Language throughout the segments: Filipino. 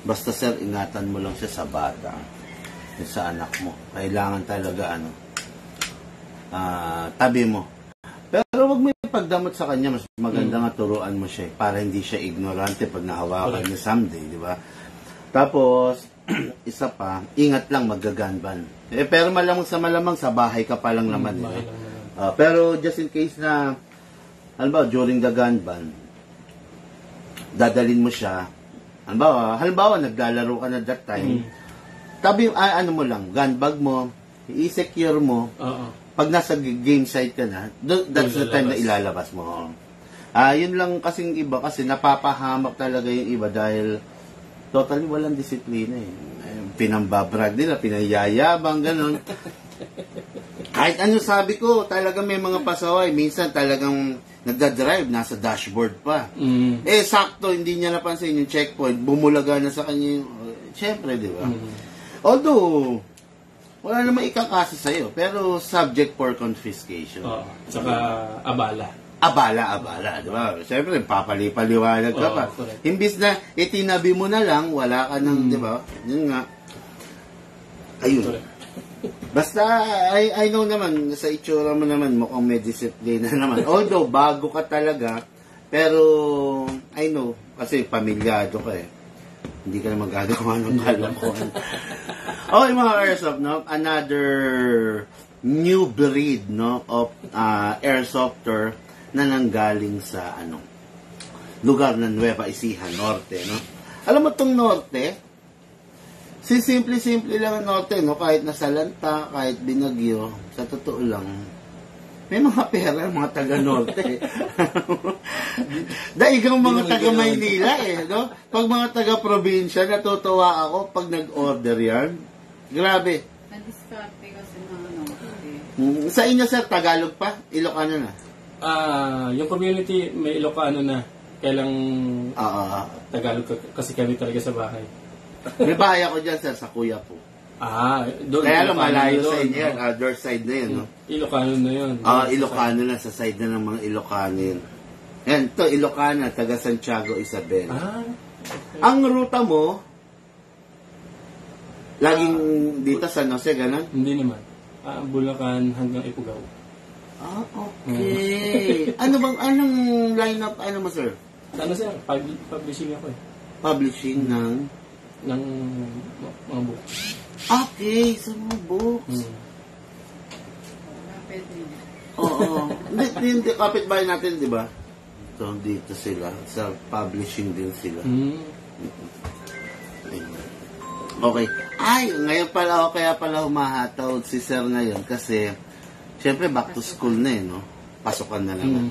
Basta sir, ingatan mo lang siya sa bata. Yung sa anak mo. Kailangan talaga tabi mo. Pero wag mo ipagdamot sa kanya, mas maganda nga turuan mo siya para hindi siya ignorante pag nahawakan niya someday, di ba? Tapos, isa pa, ingat lang maggaganban. Pero malamang sa bahay ka pa lang naman. Pero just in case na, during the gun-ban, dadalin mo siya, halimbawa, naglalaro ka na that time, tabi, mo lang, gun bag mo, i-secure mo, pag nasa game site ka na, that's the time na ilalabas mo. Yun lang kasing iba, kasi napapahamak talaga yung iba dahil totally walang disiplina eh. Pinambabrag nila, pinayayabang, ganun. Kahit ano sabi ko, talaga may mga pasaway. Minsan talagang nagdadrive, nasa dashboard pa. Sakto, hindi niya napansin yung checkpoint, bumulaga na sa kanya yung... Siyempre, di ba? Although, wala naman ikakasa sa'yo, pero subject for confiscation. Tsaka abala. Abala, di ba? Siyempre, papalipaliwanag ka pa. Imbis na itinabi mo na lang, wala ka nang, di ba? Yun nga. Ayun. Basta, I know naman, sa itsura mo naman, mukhang may disiplina naman. Although, bago ka talaga, pero, I know, kasi pamilyado ka eh. Hindi ka na magagawa ng kalokohan. Okay, mga airsoft, no? Another new breed, no, of airsofter na nanggaling sa, lugar ng Nueva Ecija, Norte, no? Alam mo itong Norte, simple lang ang Norte, no? Kahit nasa lanta, kahit binagyo, sa totoo lang, may mga pera, mga taga-Norte. Daigang mga taga-Maynila, no? Pag mga taga-probinsya, natutuwa ako pag nag-order yan. Grabe. Nadiskarte kasi mga Norte. Sa inyo, sir, Tagalog pa? Ilocano na? Yung community, may Ilocano na. Kailang Tagalog kasi kami talaga sa bahay. May bahay ako dyan, sir, sa Kuya po. Doon. Kaya lang malayo sa inyo yan, other side na yun, no? Ilocano na yun. Ilocano na, sa side na ng mga Ilocano yun. Yan, ito, Ilocana, taga Santiago, Isabela. Okay. Ang ruta mo, laging dito sa Jose, ganun? Hindi naman. Bulacan hanggang Ifugao. Okay. Anong lineup, mo, sir? Sir? Publishing ako eh. Publishing ng mga books. Okay, sa mga books. Oo. Hindi, kapitbahay natin, di ba? So, dito sila. Sa publishing din sila. Okay. Ngayon pala kaya pala humahataw si sir ngayon kasi syempre back to school na no? Pasukan na lang.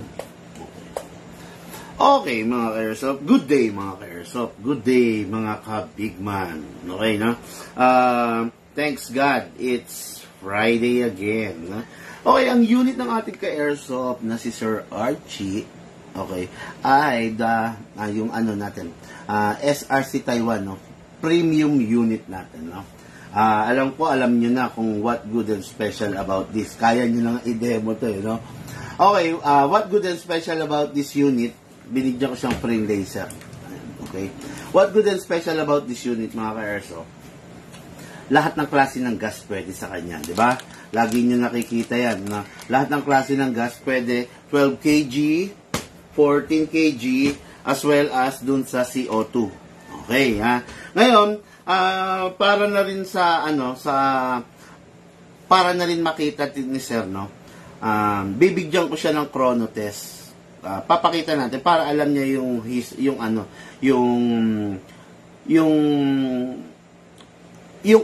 Okay, mga ka-airsoft. Good day, mga ka-airsoft. Good day, mga ka-bigman. Okay, no? Thanks God, it's Friday again. No? Okay, ang unit ng ating ka-airsoft na si Sir Archie, okay, ay yung natin, SRC Taiwan, no? Premium unit natin, no? Alam nyo na kung what good and special about this. Kaya nyo nang i-demo to, no? Okay, what good and special about this unit, binigyan ko siyang frame laser. Okay? What good and special about this unit, mga ka-airsoft? Lahat ng klase ng gas pwede sa kanya, di ba? Lagi nyo nakikita yan, na lahat ng klase ng gas pwede, 12 kg, 14 kg, as well as dun sa CO2. Okay, ha? Ngayon, para na rin para na rin makita ni Sir, no? Bibigyan ko siya ng chrono test. Papakita natin para alam niya yung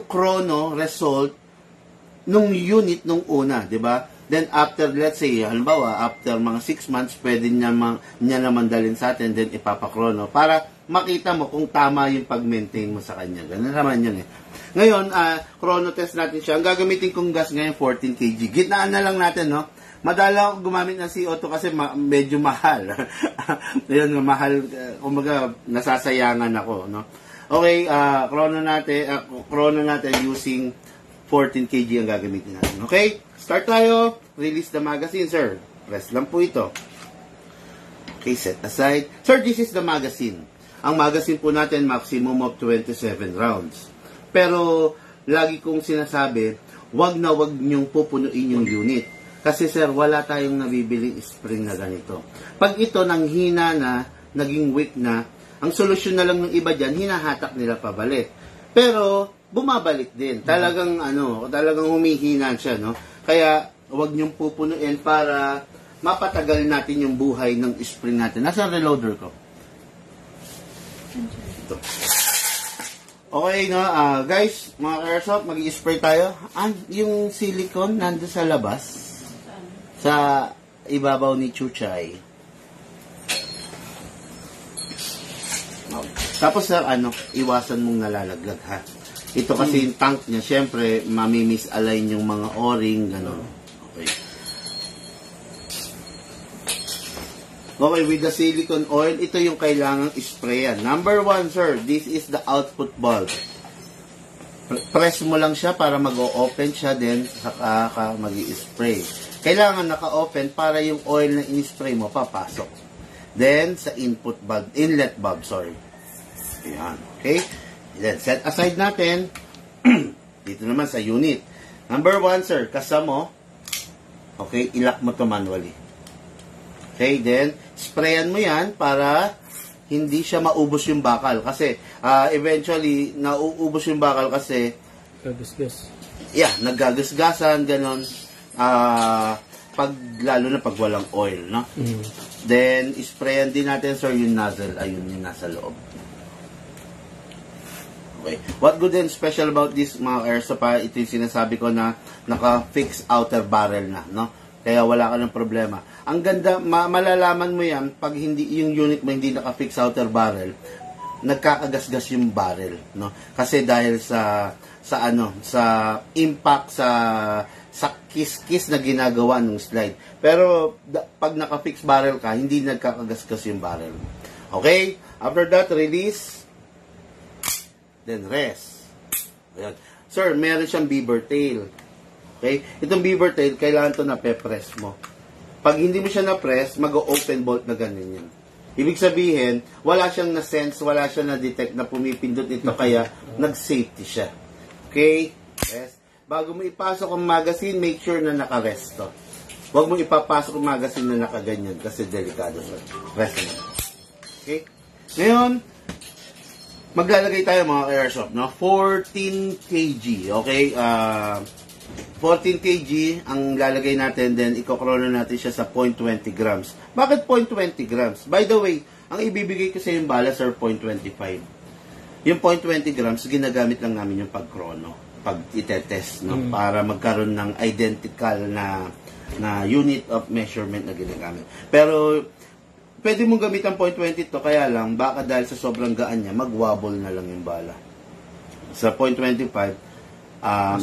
chrono result nung unit nung una, 'di ba? Then after, let's say, halimbawa, after mga 6 months, pwede niya naman dalhin sa atin, then ipapakrono para makita mo kung tama yung pag-maintain mo sa kanya. Ganun naman yun eh. Ngayon, chrono test natin siya. Ang gagamitin kong gas ngayon, 14 kg. Gitnaan na lang natin, no? Madala ako gumamit ng CO2 kasi medyo mahal. Ayun, mahal. Kumaga, nasasayangan ako, no? Okay, chrono natin using 14 kg ang gagamitin natin. Okay? Start tayo. Release the magazine, sir. Press lang po ito. Okay, set aside. Sir, this is the magazine. Ang magazine po natin, maximum of 27 rounds. Pero, lagi kong sinasabi, wag na wag niyong pupunuin yung unit. Kasi sir, wala tayong nabibiling spring na ganito. Pag ito nang hina na, naging weak na, ang solusyon na lang ng iba dyan, hinahatak nila pabalik. Pero, bumabalik din. Talagang, talagang humihina siya, no? Kaya, wag niyong pupunuin para mapatagal natin yung buhay ng spring natin. Nasa reloader ko? Ito. Okay, no? Guys, mga airsoft, mag-i-spray tayo. Yung silicone nandun sa labas. Sa ibabaw ni Chuchay. Okay. Tapos, sir, iwasan mong nalalaglag, ha? Ito kasi yung tank niya, syempre, mami-misalign yung mga o-ring, gano'n. Okay. Okay, with the silicone oil, ito yung kailangang sprayan. Number 1, sir, this is the output bulb. Press mo lang siya para mag-o-open siya, then saka ka mag-i-spray. Kailangan naka-open para yung oil na in-spray mo papasok. Then, sa inlet bulb, sorry. Ayan, okay? Then, set aside natin. Dito naman sa unit. Number 1, sir, kasama mo. Okay, ilock mo to manually. Okay, then, sprayan mo yan para hindi siya maubos yung bakal. Kasi, eventually, nauubos yung bakal kasi, Gagasgas. yeah, naggagasgasan, ganon. Lalo na pag walang oil, no? Then, sprayan din natin, sir, yung nozzle. Ayun, yung nasa loob. Okay. What good and special about this, mga airsoft, ito yung sinasabi ko na naka-fix outer barrel na, no? Kaya wala ka ng problema. Ang ganda, malalaman mo yan, pag hindi yung unit mo hindi naka-fix outer barrel, nagkakagasgas yung barrel, no? Kasi dahil sa impact sa kiss-kiss na ginagawa ng slide. Pero pag naka-fix barrel ka, hindi nagkakagasgas yung barrel. Okay? After that, release. Then rest. Ayan. Sir, meron siyang beaver tail. Okay? Itong beaver tail, kailangan to na pe-press mo. Pag hindi mo siya na-press, mag-open bolt na ganun yan. Ibig sabihin, wala siyang na-sense, wala siyang na-detect na pumipindot ito, kaya nag-safety siya. Okay? Yes. Bago mo ipasok ang magazine, make sure na naka-rest to. Huwag mo ipapasok ang magazine na nakaganyan kasi delikado siya. Rest na. Okay? Ngayon, maglalagay tayo mga airsoft, no? 14 kg, okay? 14 kg ang lalagay natin, then ikokrono natin siya sa 0.20 grams. Bakit 0.20 grams? By the way, ang ibibigay ko sa yung bala, sir, 0.25. Yung 0.20 grams, ginagamit lang namin yung pagkrono, pag itetest, no? Para magkaroon ng identical na unit of measurement na ginagamit. Pero, pwede mong gamit ang 0.20 to, kaya lang, baka dahil sa sobrang gaan niya, mag-wobble na lang yung bala. Sa 0.25,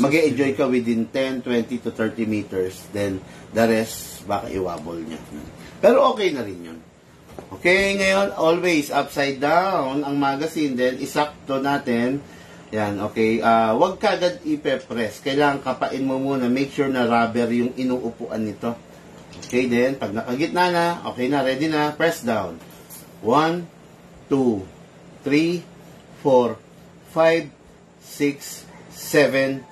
mag-e-enjoy ka within 10, 20 to 30 meters, then the rest, baka i-wobble niya. Pero okay na rin yun. Okay, ngayon, always upside down ang magazine, then isakto natin. Yan, okay. Huwag ka agad ipe-press. Kailangan kapain mo muna, make sure na rubber yung inuupuan nito. Okay, then, pag nakagitna na, okay na, ready na, press down. 1, 2, 3, 4, 5, 6, 7,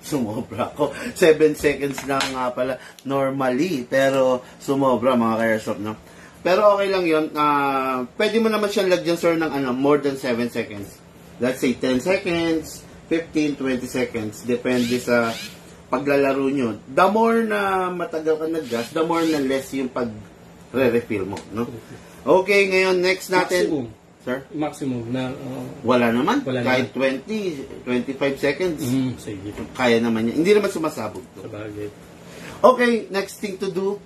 sumobra ako. 7 seconds na nga pala, normally, pero sumobra mga ka-airsoft, no? Pero okay lang yun. Pwede mo naman siyang lagyan, sir, ng more than 7 seconds. Let's say 10 seconds, 15, 20 seconds, depende sa paglalaro nyo. The more na matagal ka nag-gas, the more na less yung pag-re-refill mo, no? Okay, ngayon, next natin. Maximum. Sir? Maximum na... wala naman. Wala Kahit naman. 20, 25 seconds. Sige. Kaya naman yan. Hindi naman sumasabog to. Sabagay. Okay, next thing to do,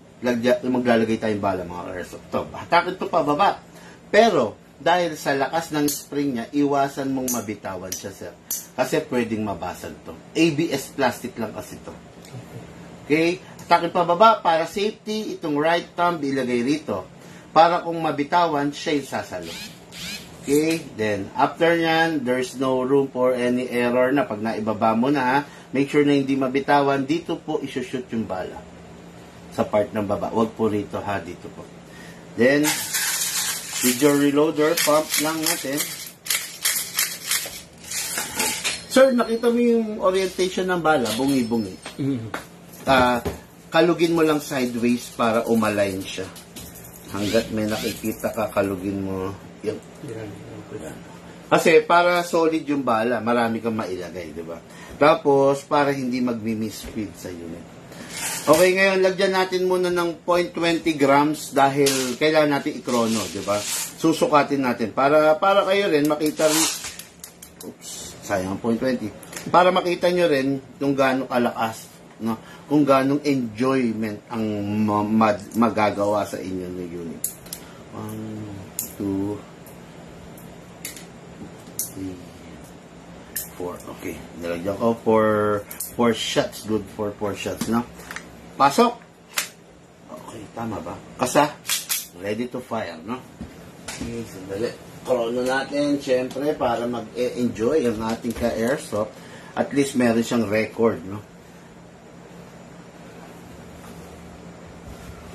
maglalagay tayong bala, mga airsoft. To, hatakin to pababa. Pero, dahil sa lakas ng spring niya, iwasan mong mabitawan siya, sir. Kasi pwedeng mabasag to. ABS plastic lang kasi to. Okay? Hatakin pababa para safety, itong right thumb ilagay rito. Para kung mabitawan, siya yung sasalo. Okay? Then, after nyan, there's no room for any error na pag naibaba mo na, make sure na hindi mabitawan. Dito po, isushoot yung bala. Sa part ng baba. Huwag po rito, ha? Dito po. Then, With your reloader, pump lang natin. Sir, nakita mo yung orientation ng bala, bungi-bungi. Kalugin mo lang sideways para umalign siya. Hanggat may nakikita ka, kalugin mo. Yan. Kasi para solid yung bala, marami kang mailagay, di ba? Tapos, para hindi magmi-misfeed sa unit. Okay, ngayon, lagyan natin muna ng 0.20 grams dahil kailangan natin i-chrono, di ba? Susukatin natin. Para kayo rin makita rin, oops, sayang ang 0.20. Para makita nyo rin kung gaano kalakas, no? Kung gaano enjoyment ang magagawa sa inyo ng unit. 1, 2, 3, 4. Okay, nilagyan ko for 4 shots. Good for 4 shots, no? Pasok! Okay, tama ba? Kasa, ready to fire, no? Okay, sandali. Chrono natin, syempre, para mag-enjoy ang ating ka-airsoft. At least meron siyang record, no?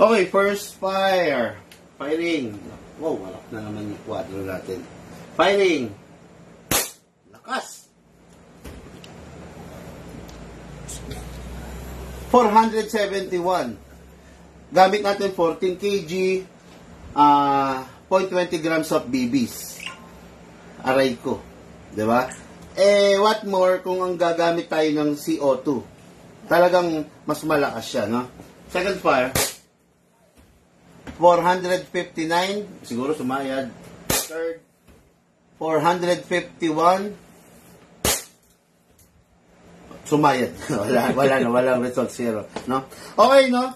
Okay, first fire. Firing. Wow, walak na naman yung quadro natin. Firing. Lakas. 471. Gamit natin 14 kg, 0.20 grams of BBs. Aray ko. Diba? What more kung ang gagamit tayo ng CO2? Talagang mas malakas siya, no? Second fire. 459. Siguro sumayad. Third. 451. Sumayad. Walang result, zero. No? Okay, no?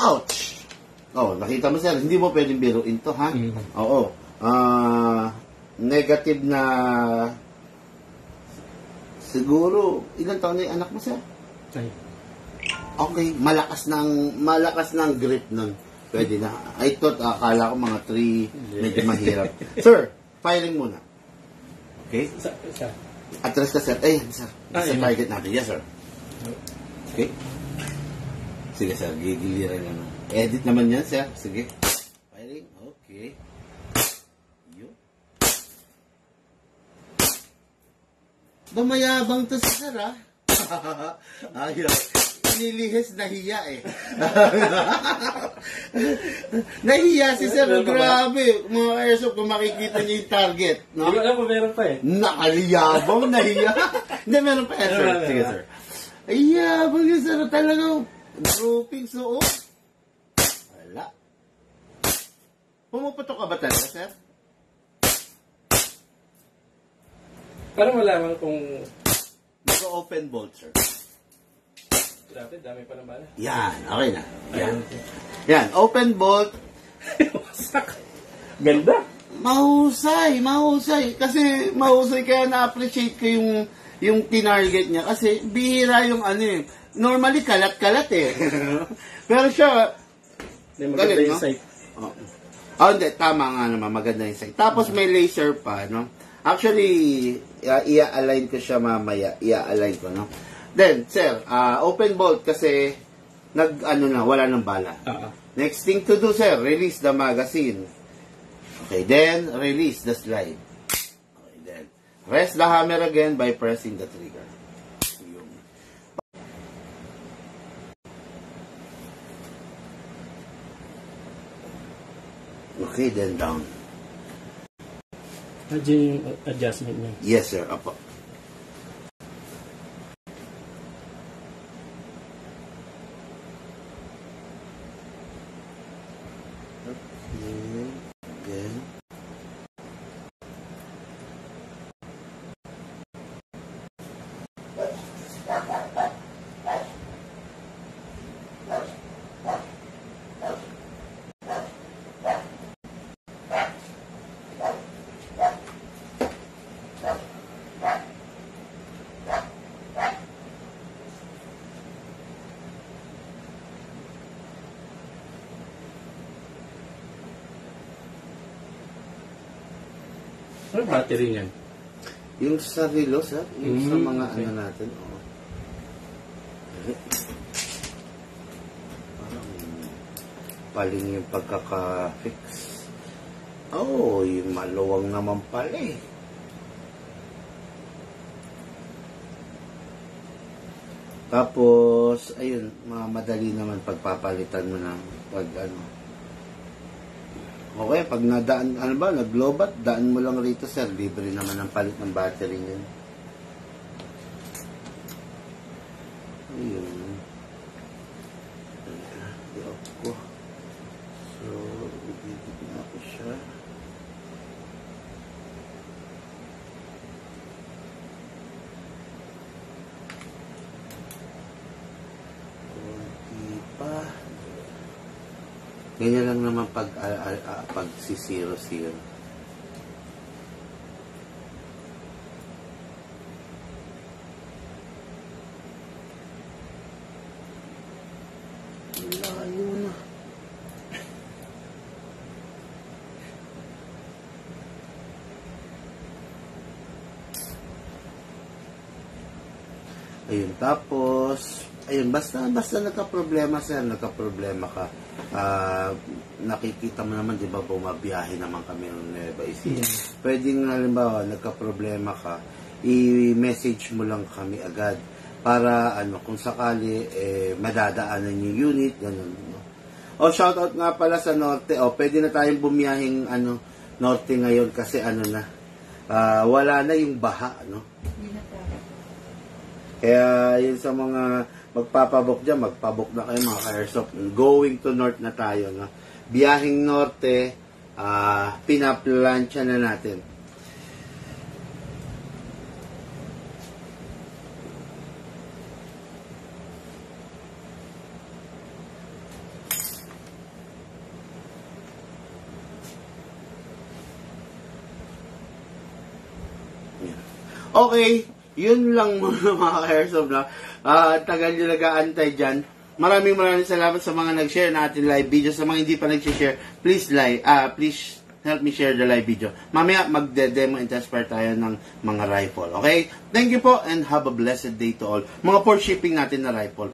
Ouch! Oh, nakita mo sir, hindi mo pwedeng biruin to, ha? Oo. Negative na siguro, ilang taon na yung anak mo sir? Okay, malakas ng grip nun. Pwede na. I thought, akala ko mga 3, medyo mahirap. Sir, firing muna. Okay? Atras ka, sir. Sir. Sa target natin. Yes, sir. Okay. Sige, sir. Gigiliran naman. Edit naman yan, sir. Sige. Firing. Okay. Yun. Mayabang to si sir, ha? Ayos. Nilihis, nahiya eh. Nahiya si sir. Grabe. Mga airsoft, kung makikita niyo yung target. No? Hindi ko alam kung meron pa eh. Nakaliyabang, nahiya. Hindi, meron pa sir. Sige, sir. Ayabang yun, sir. Talagang grouping suot. Wala. Pumuputok ka ba talaga, sir? Parang malaman kung... Mag-open bolt, sir. Grabe, dami pa ng bala. Yan, okay na. Yan. Yan, open bolt. Wasak. Ganda. Mahusay. Kasi mahusay kaya na-appreciate ko yung tinarget niya. Kasi bihira yung ano eh. Normally, kalat-kalat eh. Pero siya, Maganda yung sight. Hindi, tama nga naman. Maganda yung sight. Tapos may laser pa, no? Actually, i-align ko siya mamaya. I-align ko, no? Then, sir, open bolt kasi wala ng bala. Next thing to do, sir, release the magazine. Okay, then release the slide. Okay, then rest the hammer again by pressing the trigger. Okay, then down. Nandiyan yung adjustment niya. Yes, sir. Apo. Ano battery niyan? Yung sa relo, sir? Yung sa mga ano natin. Oh. Parang paling yung pagkaka-fix. Oh, yung maluwang naman pala eh. Tapos, ayun, madali naman pagpapalitan mo ng pag ano. Okay, pag nadaan, ano ba, nag-lobat, daan mo lang rito, sir. Libre naman ang palit ng battery niyan. Ayun. I-off ko. So, i-edit na ako siya. Pa. Ganyan lang naman pag si 00. Layo na. Ayun, tapos ayun, basta nagka-problema sir, nagka-problema ka. Nakikita mo naman, di ba, bumabiyahe naman kami ng Nueva Ecija. Pwedeng, halimbawa, nagka-problema ka, i-message mo lang kami agad para, kung sakali, madadaanan yung unit, ganun. No? O, shoutout nga pala sa Norte. O, pwede na tayong bumiyahing, Norte ngayon kasi, wala na yung baha, no? Kaya, yun sa mga magpapabok dyan, magpabok na kayo mga ka-airsoft. Going to north na tayo. No? Biyahing norte, pinaplansya na natin. Okay. Yun lang muna mga ka-airsoft na. Tagal nyo nag-aantay dyan. Maraming salamat sa mga nag-share natin live video. Sa mga hindi pa nag-share, please help me share the live video. Mamaya magde-demo and test fire tayo ng mga rifle. Okay? Thank you po and have a blessed day to all. Mga for shipping natin na rifle.